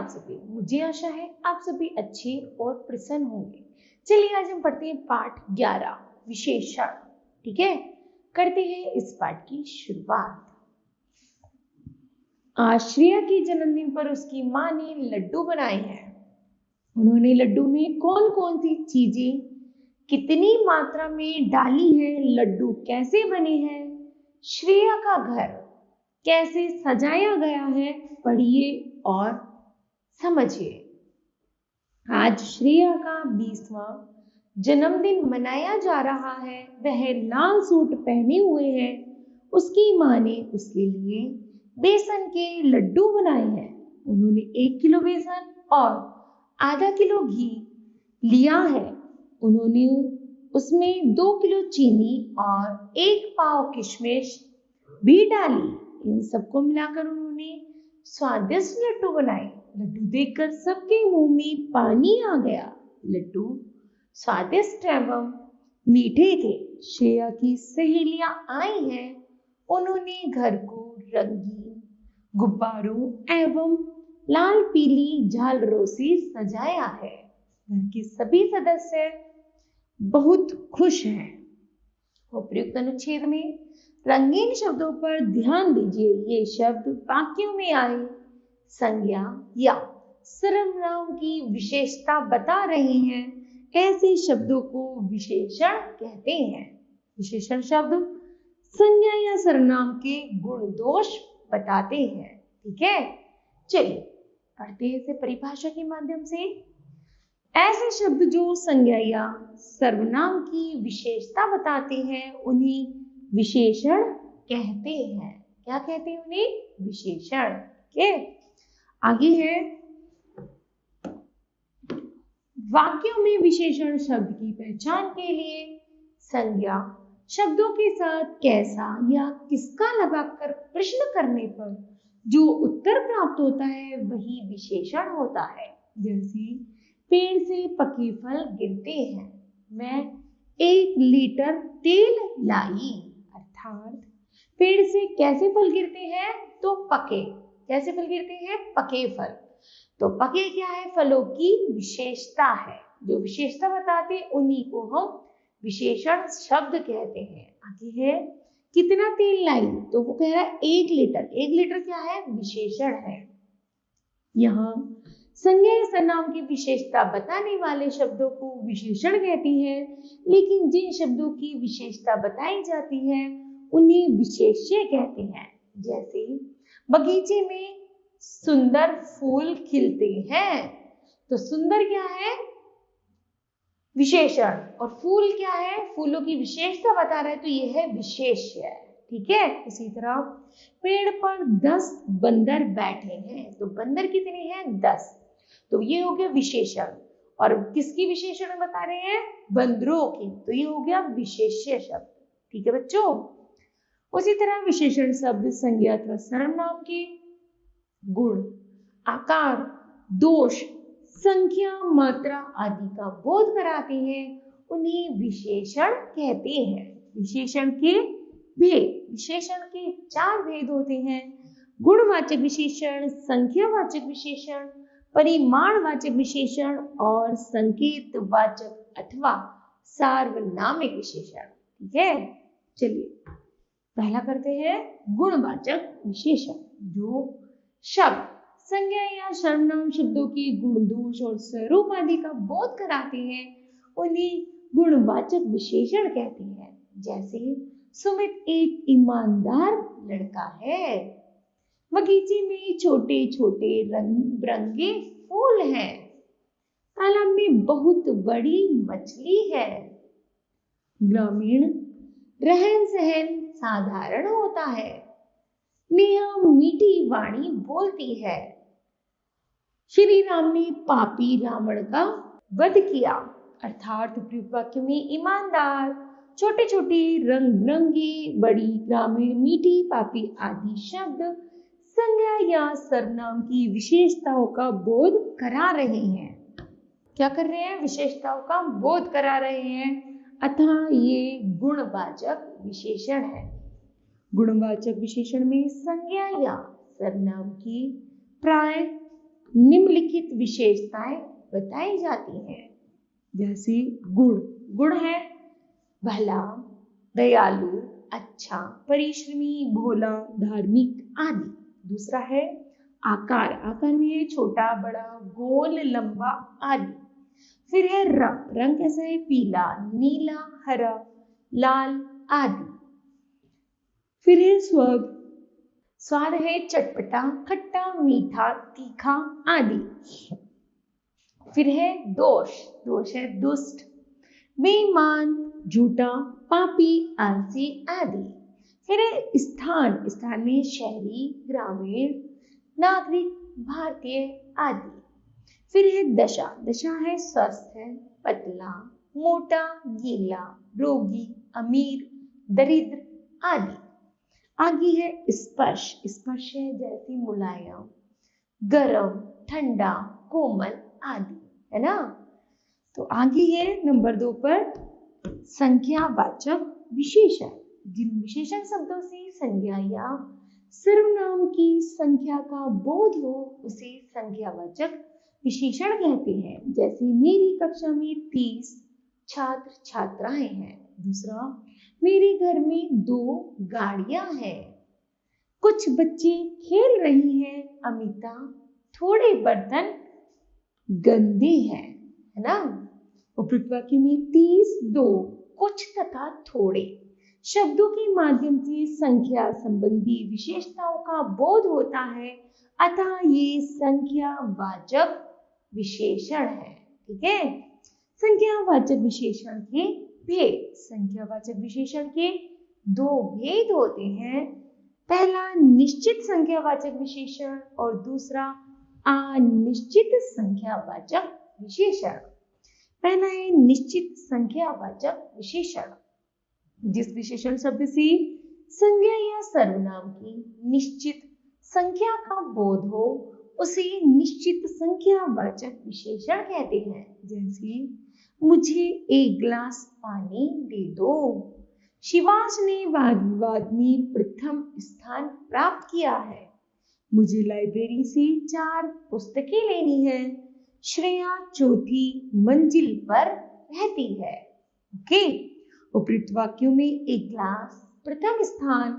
आप सभी। मुझे आशा है आप सभी अच्छे और प्रसन्न होंगे। चलिए आज हम पढ़ते हैं पाठ 11 विशेषण। ठीक है, करते हैं इस पाठ की शुरुआत। आज श्रेया के जन्मदिन पर उसकी माँ ने लड्डू बनाए हैं। उन्होंने लड्डू में कौन कौन सी चीजें कितनी मात्रा में डाली है, लड्डू कैसे बने हैं, श्रेया का घर कैसे सजाया गया है, पढ़िए और समझिए। आज श्रेया का 20वां जन्मदिन मनाया जा रहा है। वह लाल सूट पहने हुए है। उसकी माँ ने उसके लिए बेसन के लड्डू बनाए हैं। उन्होंने 1 किलो बेसन और आधा किलो घी लिया है। उन्होंने उसमें 2 किलो चीनी और 1 पाव किशमिश भी डाली। इन सबको मिलाकर उन्होंने स्वादिष्ट लड्डू बनाए। लड्डू देखकर सबके मुंह में पानी आ गया। लड्डू स्वादिष्ट एवं मीठे थे। श्रेया की सहेलियां आई हैं। उन्होंने घर को रंगीन गुब्बारों एवं लाल पीली झालरों से सजाया है। घर के सभी सदस्य बहुत खुश हैं। उपयुक्त अनुच्छेद में रंगीन शब्दों पर ध्यान दीजिए। ये शब्द वाक्यों में आए संज्ञा या सर्वनाम की विशेषता बता रहे हैं। ऐसे शब्दों को विशेषण कहते हैं। विशेषण शब्द संज्ञा या सर्वनाम के गुण दोष बताते हैं। ठीक है, चलिए पढ़ते हैं इसे परिभाषा के माध्यम से। ऐसे शब्द जो संज्ञा या सर्वनाम की विशेषता बताते हैं उन्हें विशेषण कहते हैं। क्या कहते हैं उन्हें? विशेषण। ठीक है, आगे है वाक्यों में विशेषण शब्द की पहचान के लिए संज्ञा शब्दों के साथ कैसा या किसका लगाकर प्रश्न करने पर जो उत्तर प्राप्त होता है वही विशेषण होता है। जैसे पेड़ से पके फल गिरते हैं। मैं 1 लीटर तेल लाई। अर्थात पेड़ से कैसे फल गिरते हैं? तो पके। कैसे फल गिरते हैं? पके फल। तो पके क्या है? फलों की विशेषता है। जो विशेषता बताते हैं उन्हीं को हम विशेषण शब्द कहते हैं। आगे है कितना तेल लाई? तो वो कह रहा है 1 लीटर। 1 लीटर क्या है? विशेषण है। यहाँ संज्ञा या सर्वनाम की विशेषता बताने वाले शब्दों को विशेषण कहती है, लेकिन जिन शब्दों की विशेषता बताई जाती है उन्हें विशेष्य कहते हैं। जैसे बगीचे में सुंदर फूल खिलते हैं। तो सुंदर क्या है? विशेषण। और फूल क्या है? फूलों की विशेषता बता रहा है, तो यह है विशेष्य। ठीक है, इसी तरह पेड़ पर 10 बंदर बैठे हैं। तो बंदर कितने हैं? 10। तो ये हो गया विशेषण। और किसकी विशेषण बता रहे हैं? बंदरों की। तो ये हो गया विशेष्य शब्द। ठीक है बच्चों, उसी तरह विशेषण शब्द संज्ञा अथवा सर्वनाम के गुण, आकार, दोष, संख्या, मात्रा आदि का बोध कराते हैं। उन्हें विशेषण कहते हैं। विशेषण के भेद। विशेषण के 4 भेद होते हैं। गुणवाचक विशेषण, संख्यावाचक विशेषण, परिमाणवाचक विशेषण और संकेतवाचक अथवा सार्वनामिक विशेषण। ठीक है, चलिए पहला करते हैं गुणवाचक विशेषण। जो शब्द संज्ञा या सर्वनाम शब्दों के गुण, दोष और स्वरूप आदि का बोध कराते हैं उन्हें गुणवाचक विशेषण कहते हैं। जैसे सुमित एक ईमानदार लड़का है। बगीचे में छोटे छोटे रंग बिरंगे फूल हैं। तालाब में बहुत बड़ी मछली है। ग्रामीण रहन सहन साधारण होता है। नेहा मीठी वाणी बोलती है। श्री राम ने पापी रावण का वध किया। अर्थात प्रयुक्त वाक्य में ईमानदार, छोटे छोटे, रंग बिरंगी, बड़ी, ग्रामीण, मीठी, पापी आदि शब्द संज्ञा या सर्वनाम की विशेषताओं का बोध करा रहे हैं। क्या कर रहे हैं? विशेषताओं का बोध करा रहे हैं। अतः ये गुणवाचक विशेषण है। गुणवाचक विशेषण में संज्ञा या सर्वनाम की प्राय निम्नलिखित विशेषताएं बताई जाती हैं। जैसे गुण, गुण है भला, दयालु, अच्छा, परिश्रमी, भोला, धार्मिक आदि। दूसरा है आकार, आकार में है छोटा, बड़ा, गोल, लंबा आदि। फिर है रंग, रंग कैसा है पीला, नीला, हरा, लाल आदि। फिर है स्वाद, स्वाद है चटपटा, खट्टा, मीठा, तीखा आदि। फिर है दोष, दोष है दुष्ट, बेईमान, झूठा, पापी, आलसी आदि। फिर है स्थान, स्थान में शहरी, ग्रामीण, नागरिक, भारतीय आदि। फिर है दशा, दशा है स्वस्थ है, पतला, मोटा, गीला, रोगी, अमीर, दरिद्र आदि। आगे है स्पर्श, स्पर्श है जैसे मुलायम, गरम, ठंडा, कोमल आदि, है ना। तो आगे है नंबर 2 पर संख्यावाचक विशेषण। जिन विशेषण शब्दों से संज्ञा या सर्वनाम की संख्या का बोध हो उसे संख्यावाचक विशेषण कहते हैं। जैसे मेरी कक्षा में 30 छात्र छात्राएं हैं। दूसरा, मेरे घर में 2 गाड़ियां हैं। कुछ बच्चे खेल रही हैं। अमिता, थोड़े बर्तन गंदे हैं, है ना। उपयुक्त वाक्य में 30, 2, कुछ तथा थोड़े शब्दों के माध्यम से संख्या संबंधी विशेषताओं का बोध होता है, अतः ये संख्यावाचक विशेषण है। ठीक है। संख्यावाचक विशेषण के भेद, संख्यावाचक विशेषण के 2 भेद होते हैं। पहला निश्चित संख्यावाचक विशेषण और दूसरा अनिश्चित संख्यावाचक विशेषण। पहला है निश्चित संख्यावाचक विशेषण। जिस विशेषण शब्द से संज्ञा या सर्वनाम की निश्चित संख्या का बोध हो उसे निश्चित संख्यावाचक विशेषण कहते हैं। जैसे मुझे 1 गिलास पानी दे दो। शिवांश ने वाद विवाद में प्रथम स्थान प्राप्त किया है। मुझे लाइब्रेरी से 4 पुस्तकें लेनी है। श्रेया 4थी मंजिल पर रहती है। ओके। उपयुक्त वाक्यों में 1 गिलास, प्रथम स्थान,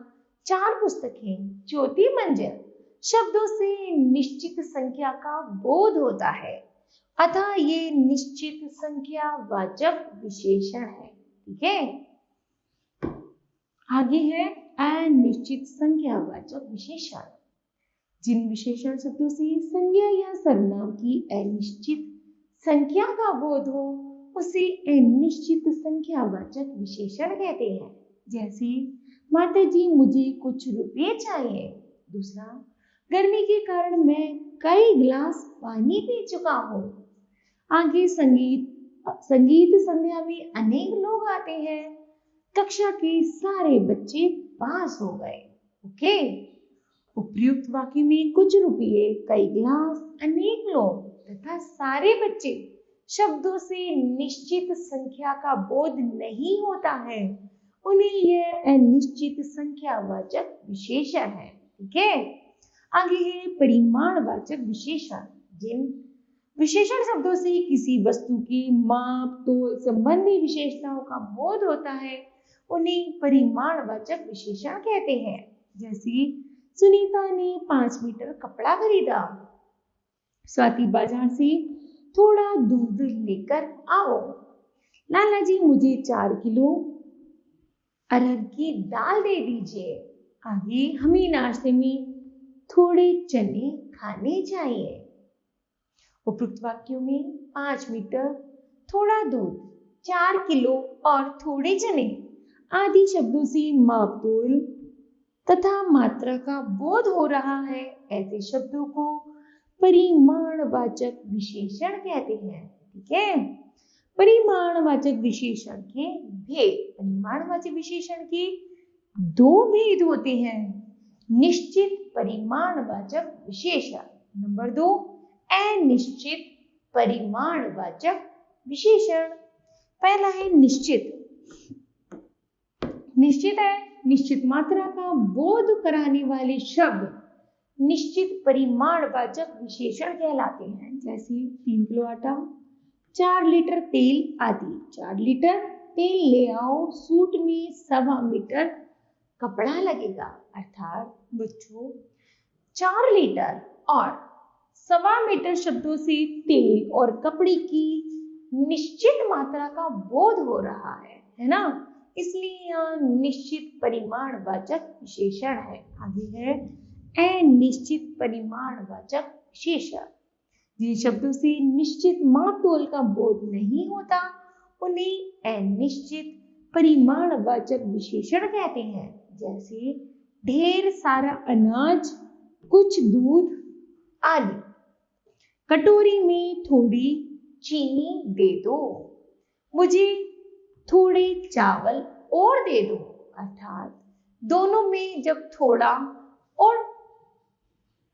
4 पुस्तकें, 4थी मंजिल शब्दों से निश्चित संख्या का बोध होता है, अतः ये निश्चित संख्यावाचक विशेषण है। ठीक है। आगे है अनिश्चित संख्यावाचक विशेषण। जिन विशेषण शब्दों से संज्ञा या सर्वनाम की अनिश्चित संख्या का बोध हो उसे अनिश्चित संख्यावाचक विशेषण कहते हैं। जैसे माता जी मुझे कुछ रुपए चाहिए। दूसरा, गर्मी के कारण मैं कई गिलास पानी पी चुका हूँ। आगे संगीत संध्या में अनेक लोग आते हैं। कक्षा के सारे बच्चे पास हो गए। ओके। उपयुक्त वाक्य में कुछ रुपये, कई गिलास, अनेक लोग तथा सारे बच्चे शब्दों से निश्चित संख्या का बोध नहीं होता है, उन्हें यह अनिश्चित संख्यावाचक विशेषण है। ठीक है। आगे है परिमाणवाचक विशेषण। जिन विशेषण शब्दों से किसी वस्तु की माप, तोल संबंधी विशेषताओं का बोध होता है उन्हें परिमाणवाचक विशेषण कहते हैं। जैसे सुनीता ने 5 मीटर कपड़ा खरीदा। स्वाति बाजार से थोड़ा दूध लेकर आओ। लाला जी मुझे 4 किलो अरहर की दाल दे दीजिए। आगे हमें नाश्ते में थोड़े चने खाने चाहिए। उपयुक्त वाक्यों में 5 मीटर, थोड़ा दूध, 4 किलो और थोड़े चने आदि शब्दों से माप, तोल तथा मात्रा का बोध हो रहा है। ऐसे शब्दों को परिमाणवाचक विशेषण कहते हैं। ठीक है। परिमाणवाचक विशेषण के भेद। परिमाणवाचक विशेषण के 2 भेद होते हैं। निश्चित परिमाणवाचक विशेषण। नंबर 2, अनिश्चित परिमाणवाचक विशेषण। पहला है निश्चित। निश्चित है निश्चित मात्रा का बोध कराने वाले शब्द निश्चित परिमाणवाचक विशेषण कहलाते हैं। जैसे 3 किलो आटा, 4 लीटर तेल आदि। 4 लीटर तेल ले आओ, सूट में 1.25 मीटर कपड़ा लगेगा। अर्थात बच्चों 4 लीटर और 1.25 मीटर शब्दों से तेल और कपड़े की निश्चित मात्रा का बोध हो रहा है ना, इसलिए यहाँ निश्चित परिमाणवाचक विशेषण है। आगे है अनिश्चित परिमाणवाचक विशेषण। जिन शब्दों से निश्चित माप तोल का बोध नहीं होता उन्हें अनिश्चित परिमाणवाचक विशेषण कहते हैं। जैसे ढेर सारा अनाज, कुछ दूध आदि। कटोरी में थोड़ी चीनी दे दो, मुझे थोड़े चावल और दे दो। अर्थात दोनों में जब थोड़ा और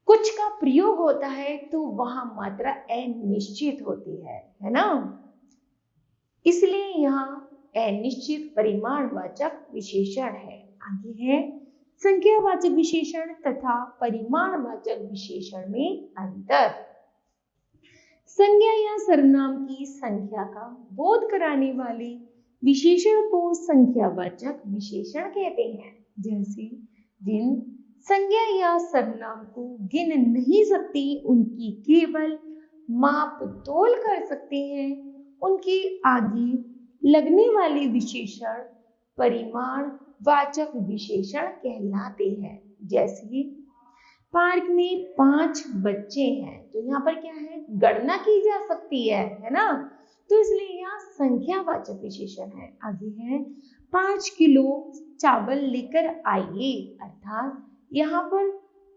कुछ का प्रयोग होता है तो वहां मात्रा अनिश्चित होती है ना, इसलिए यहाँ अनिश्चित परिमाणवाचक विशेषण है। आगे है संख्यावाचक विशेषण तथा परिमाणवाचक विशेषण में अंतर। संज्ञा या सर्वनाम की संख्या का बोध कराने वाले विशेषण को संख्यावाचक विशेषण कहते हैं। जैसे जिन संज्ञा या सर्वनाम को गिन नहीं सकती, उनकी केवल माप तोल कर सकते हैं, उनके आगे लगने वाले विशेषण परिमाणवाचक विशेषण कहलाते हैं। जैसे पार्क में 5 बच्चे हैं, तो यहाँ पर क्या है, गणना की जा सकती है ना, तो इसलिए यहाँ संख्यावाचक विशेषण है। आगे है 5 किलो चावल लेकर आइए। अर्थात यहाँ पर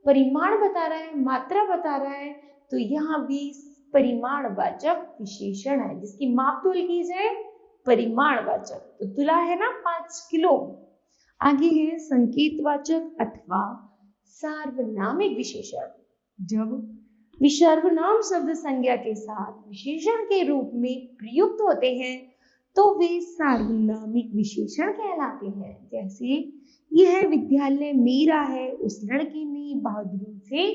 परिमाण बता रहा है, मात्रा बता रहा है, तो यहाँ भी परिमाणवाचक विशेषण है जिसकी माप तोल की जाए परिमाणवाचक। तो तुला है ना 5 किलो। आगे है संकेतवाचक अथवा सार्वनामिक विशेषण। जब विसर्वनाम शब्द संज्ञा के साथ विशेषण के रूप में प्रयुक्त होते हैं तो वे सार्वनामिक विशेषण कहलाते हैं। जैसे यह विद्यालय मेरा है, उस लड़के ने बहादुरी से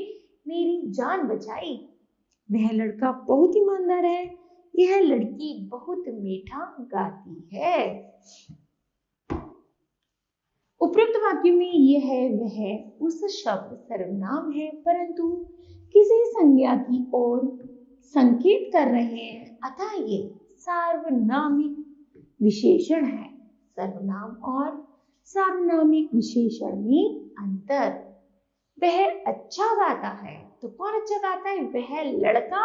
मेरी जान बचाई। वह लड़का बहुत ईमानदार है, यह लड़की बहुत मीठा गाती है। उपरोक्त वाक्य में यह वह उस शब्द सर्वनाम है, परंतु किसी संज्ञा की ओर संकेत कर रहे हैं, अतः ये सार्वनामिक विशेषण है। सर्वनाम और सार्वनामिक विशेषण में अंतर। वह अच्छा गाता है, तो कौन अच्छा गाता है, वह लड़का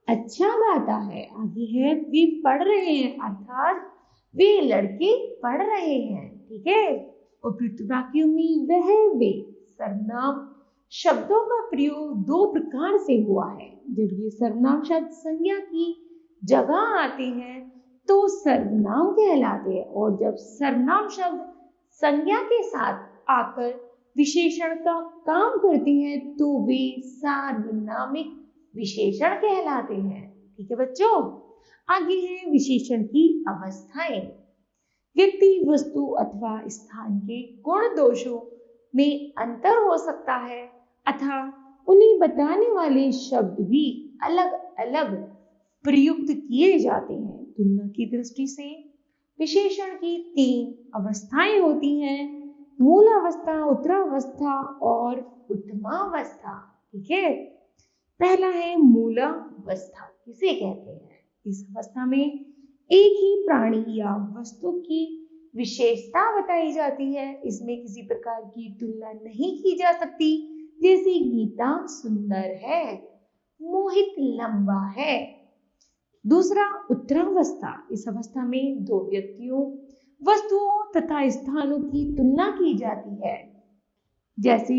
अच्छा गाता है। आगे है वे पढ़ रहे हैं, अर्थात वे लड़के पढ़ रहे हैं। ठीक है, उपयुक्त वाक्यों में वह वे सर्वनाम शब्दों का प्रयोग 2 प्रकार से हुआ है। जब ये सर्वनाम शब्द संज्ञा की जगह आते हैं तो सर्वनाम कहलाते हैं, और जब सर्वनाम शब्द संज्ञा के साथ आकर विशेषण का काम करते हैं तो वे सार्वनामिक विशेषण कहलाते हैं। ठीक है बच्चों, आगे है विशेषण की अवस्थाएं। व्यक्ति, वस्तु अथवा स्थान के गुण दोषों में अंतर हो सकता है, अतः उन्हें बताने वाले शब्द भी अलग अलग प्रयुक्त किए जाते हैं। तुलना की दृष्टि से विशेषण की 3 अवस्थाएं होती हैं, मूल अवस्था, उत्तरावस्था और उत्तमावस्था। ठीक है, पहला है मूलावस्था, किसे कहते हैं। इस अवस्था में एक ही प्राणी या वस्तु की विशेषता बताई जाती है, इसमें किसी प्रकार की तुलना नहीं की जा सकती। जैसे गीता सुंदर है, मोहित लंबा है। दूसरा उत्तरावस्था, इस अवस्था में 2 व्यक्तियों, वस्तुओं तथा स्थानों की तुलना की जाती है। जैसे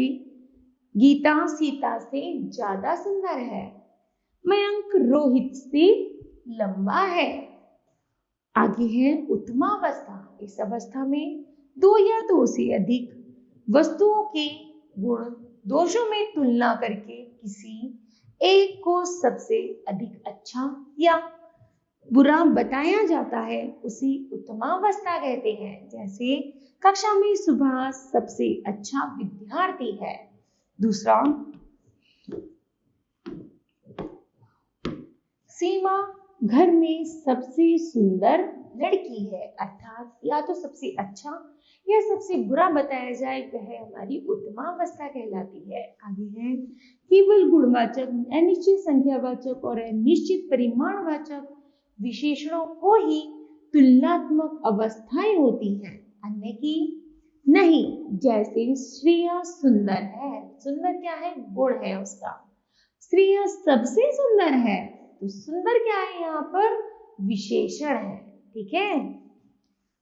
गीता सीता से ज्यादा सुंदर है, मयंक रोहित से लंबा है। आगे है उत्तमावस्था, इस अवस्था में 2 या 2 से अधिक वस्तुओं के गुण दोषों में तुलना करके किसी एक को सबसे अधिक अच्छा या बुरा बताया जाता है, उसी उत्तमावस्था कहते हैं। जैसे कक्षा में सुभाष सबसे अच्छा विद्यार्थी है। दूसरा सीमा घर में सबसे सुंदर लड़की है, अर्थात या तो सबसे अच्छा या सबसे बुरा बताया जाए वह हमारी उत्तमावस्था कहलाती है। आगे है केवल गुणवाचक, अनिश्चित संख्यावाचक और अनिश्चित परिमाणवाचक विशेषणों को ही तुलनात्मक अवस्थाएं होती हैं, अन्य की नहीं। जैसे श्रेया सुंदर है, सुंदर क्या है? गुण है उसका। श्रेया सबसे सुंदर है, तो सुंदर क्या है यहाँ पर? विशेषण है। ठीक है,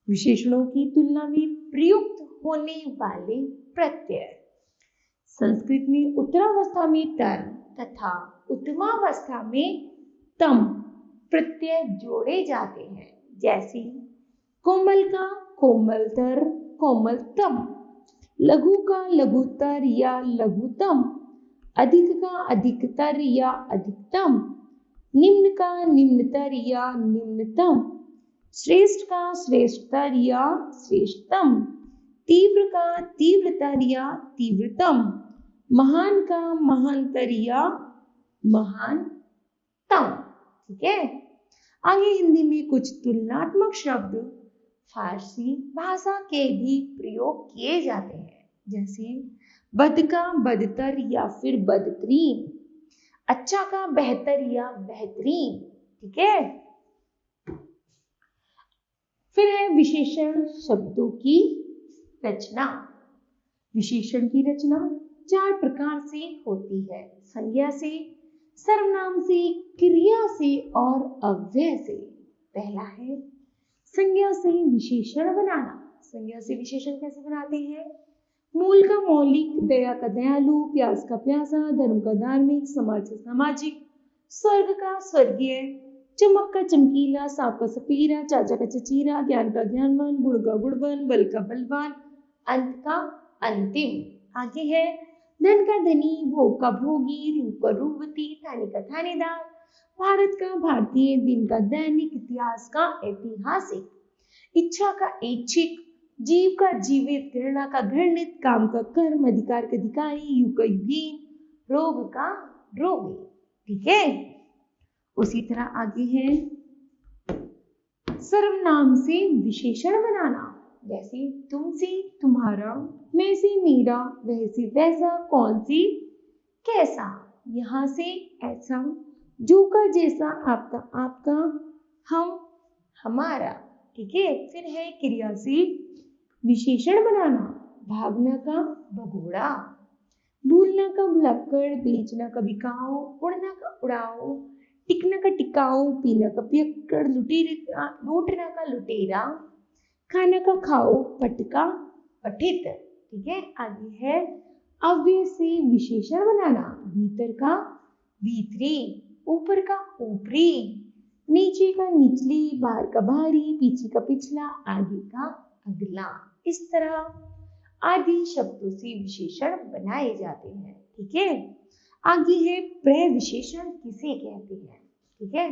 विशेषणों की तुलना में प्रयुक्त होने वाले प्रत्यय। संस्कृत में उत्तरावस्था में तर तथा उत्तमावस्था में तम प्रत्यय जोड़े जाते हैं। जैसे कोमल का कोमलतर, कोमलतम, लघु का लघुतर या लघुतम, अधिक का अधिकतर या अधिकतम, निम्न का निम्नतर या निम्नतम, श्रेष्ठ का श्रेष्ठतर या श्रेष्ठतम, तीव्र का तीव्रतर या तीव्रतम, महान का महानतर या महानतम। ठीक है, आगे हिंदी में कुछ तुलनात्मक शब्द फारसी भाषा के भी प्रयोग किए जाते हैं। जैसे बद का बदतर या फिर बदतरीन, अच्छा का बेहतर या बेहतरीन। ठीक है, फिर है विशेषण शब्दों की रचना। विशेषण की रचना 4 प्रकार से होती है, संज्ञा से, सर्वनाम से, क्रिया से और अव्यय से। पहला है संज्ञा से विशेषण बनाना। संज्ञा से विशेषण कैसे बनाते हैं? मूल का मौलिक, दया का दयालु, प्यास का प्यासा, धर्म का धार्मिक, समाज का सामाजिक, स्वर्ग का स्वर्गीय, चमक का चमकीला, सांप का सपेरा, चाचा का चचेरा, ज्ञान का ज्ञानवान, गुण का गुणवान, बल का बलवान, अंत का अंतिम। आगे है धन का धनी, भोग का भोगी, रूप का रूपवती, थाने का थानेदार, भारत का भारतीय, दिन का दैनिक, इतिहास का ऐतिहासिक, इच्छा का इच्छिक, जीव का जीवित, घृणा का घृणित, काम का कर्म, अधिकार का अधिकारी, युग का युगीन, रोग का रोगी। ठीक है, उसी तरह आगे है सर्वनाम से विशेषण बनाना। जैसे तुम से तुम्हारा, मैं से मेरा, वह से वैसा, कौन से कैसा, यहाँ से ऐसा, जो का जैसा, आपका आपका, हम हमारा। ठीक है, फिर है क्रिया से विशेषण बनाना। भागना का भगोड़ा, भूलना का भुलक्कड़, बेचना का बिकाऊ, उड़ना का उड़ाऊ, टिकना का टिकाऊ, पीना का पियक्कड़, लूटना का लुटेरा, खाना का खाओ, पटका पठित। ठीक है, आगे है अव्यय से विशेषण बनाना। भीतर का भीतरी, ऊपर का ऊपरी, नीचे का निचली, बाहर का बाहरी, पीछे का पिछला, आगे का अगला। इस तरह आदि शब्दों से विशेषण बनाए जाते हैं। ठीक है, आगे है प्रविशेषण किसे कहते हैं। ठीक है,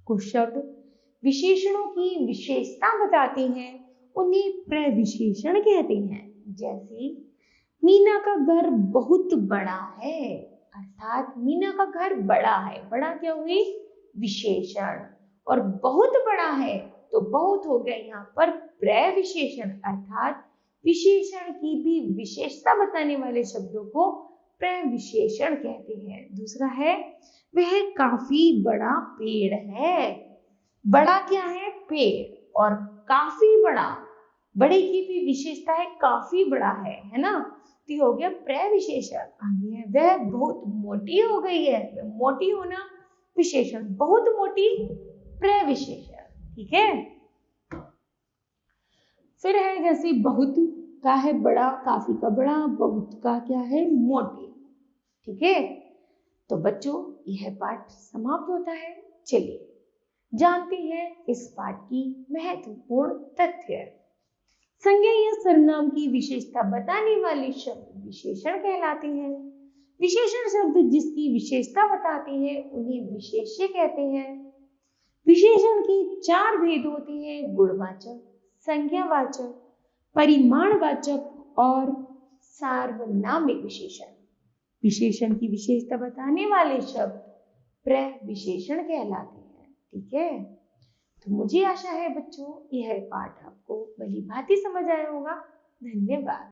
कुछ शब्द विशेषणों की विशेषता बताते हैं, उन्हें प्रविशेषण कहते हैं। जैसे मीना का घर बहुत बड़ा है, अर्थात मीना का घर बड़ा है, बड़ा क्या हुई? विशेषण। और बहुत बड़ा है तो बहुत हो गया यहाँ पर प्रविशेषण, अर्थात विशेषण की भी विशेषता बताने वाले शब्दों को प्रविशेषण कहते हैं। दूसरा है वह काफी बड़ा पेड़ है। बड़ा क्या है? पेड़। और काफी बड़ा, बड़े की भी विशेषता है, काफी बड़ा है ना, तो ये हो गया प्रविशेषण। आगे है वह बहुत मोटी हो गई है, मोटी होना विशेषण, बहुत मोटी प्रविशेषण। ठीक है, फिर है जैसे बहुत का है बड़ा, काफी का बड़ा, बहुत का क्या है? मोटी। ठीक है, तो बच्चों यह पाठ समाप्त होता है। चलिए जानते हैं इस पाठ की महत्वपूर्ण तथ्य। संज्ञा या सर्वनाम की विशेषता बताने वाले शब्द विशेषण कहलाते हैं। विशेषण शब्द जिसकी विशेषता बताते हैं उन्हें विशेष्य कहते हैं। विशेषण के 4 भेद होते हैं: गुणवाचक, संज्ञावाचक, परिमाणवाचक और सार्वनामिक विशेषण। विशेषण की विशेषता बताने वाले शब्द प्रविशेषण कहलाते हैं। ठीक है, तो मुझे आशा है बच्चों यह पाठ आपको भली भांति समझ आया होगा। धन्यवाद।